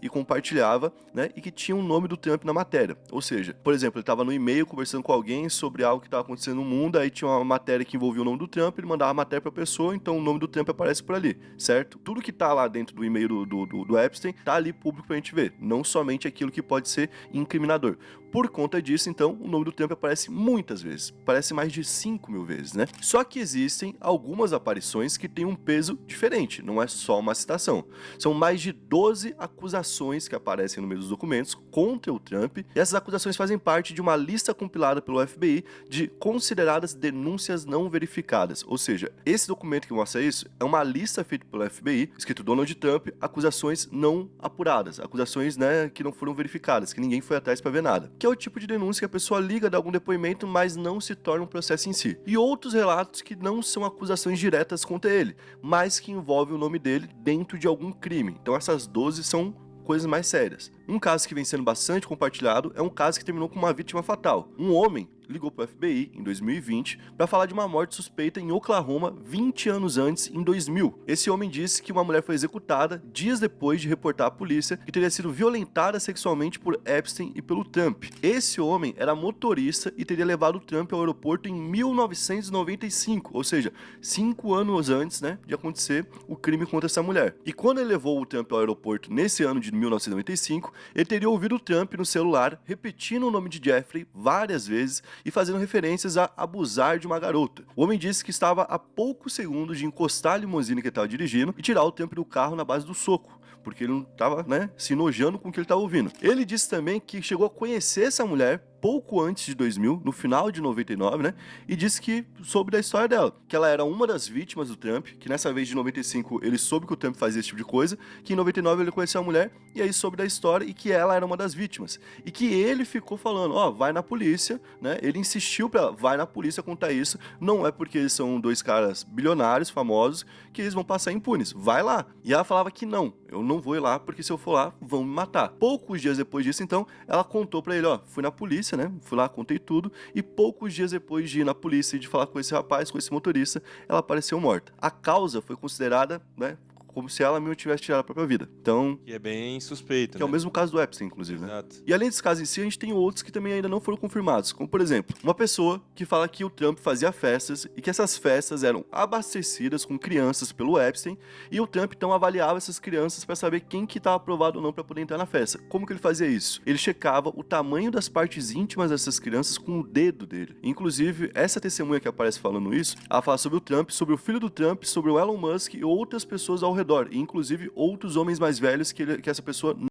e compartilhava, né, e que tinha o nome do Trump na matéria. Ou seja, por exemplo, ele estava no e-mail conversando com alguém sobre algo que estava acontecendo no mundo, aí tinha uma matéria que envolvia o nome do Trump, ele mandava a matéria para a pessoa, então o nome do Trump aparece por ali, certo? Tudo que tá lá dentro do e-mail do Epstein tá ali público pra gente ver, não somente aquilo que pode ser incriminador. Por conta disso, então, o nome do Trump aparece muitas vezes, aparece mais de 5.000 vezes, né? Só que existem algumas aparições que têm um peso diferente, não é só uma citação. São mais de 12 acusações que aparecem no meio dos documentos contra o Trump, e essas acusações fazem parte de uma lista compilada pelo FBI de consideradas denúncias não verificadas. Ou seja, esse documento que mostra isso é uma lista feita pelo FBI, escrito Donald Trump, acusações não apuradas, acusações, né, que não foram verificadas, que ninguém foi atrás para ver nada. Que é o tipo de denúncia que a pessoa liga de algum depoimento, mas não se torna um processo em si. E outros relatos que não são acusações diretas contra ele, mas que envolvem o nome dele dentro de algum crime. Então essas 12 são coisas mais sérias. Um caso que vem sendo bastante compartilhado é um caso que terminou com uma vítima fatal. Um homem ligou para o FBI em 2020 para falar de uma morte suspeita em Oklahoma 20 anos antes, em 2000. Esse homem disse que uma mulher foi executada dias depois de reportar à polícia que teria sido violentada sexualmente por Epstein e pelo Trump. Esse homem era motorista e teria levado o Trump ao aeroporto em 1995, ou seja, 5 anos antes, né, de acontecer o crime contra essa mulher. E quando ele levou o Trump ao aeroporto nesse ano de 1995, ele teria ouvido o Trump no celular repetindo o nome de Jeffrey várias vezes e fazendo referências a abusar de uma garota. O homem disse que estava a poucos segundos de encostar a limusine que ele estava dirigindo e tirar o Trump do carro na base do soco, porque ele não estava, né, se enojando com o que ele estava ouvindo. Ele disse também que chegou a conhecer essa mulher pouco antes de 2000, no final de 99, né, e disse que soube da história dela, que ela era uma das vítimas do Trump, que nessa vez de 95 ele soube que o Trump fazia esse tipo de coisa, que em 99 ele conheceu a mulher, e aí soube da história e que ela era uma das vítimas, e que ele ficou falando, ó, vai na polícia, né, ele insistiu pra ela, vai na polícia contar isso, não é porque eles são dois caras bilionários, famosos, que eles vão passar impunes, vai lá. E ela falava que não, eu não vou ir lá, porque se eu for lá, vão me matar. Poucos dias depois disso, então, ela contou pra ele, ó, fui na polícia, né? Fui lá, contei tudo, e poucos dias depois de ir na polícia e de falar com esse rapaz, com esse motorista, ela apareceu morta. A causa foi considerada, né, como se ela mesmo tivesse tirado a própria vida. Então, Que é bem suspeito, que é o né? mesmo caso do Epstein, inclusive, né? Exato. E além desse caso em si, a gente tem outros que também ainda não foram confirmados, como por exemplo, uma pessoa que fala que o Trump fazia festas e que essas festas eram abastecidas com crianças pelo Epstein, e o Trump então avaliava essas crianças para saber quem que estava aprovado ou não para poder entrar na festa. Como que ele fazia isso? Ele checava o tamanho das partes íntimas dessas crianças com o dedo dele. Inclusive, essa testemunha que aparece falando isso, ela fala sobre o Trump, sobre o filho do Trump, sobre o Elon Musk e outras pessoas ao redor, e inclusive outros homens mais velhos que essa pessoa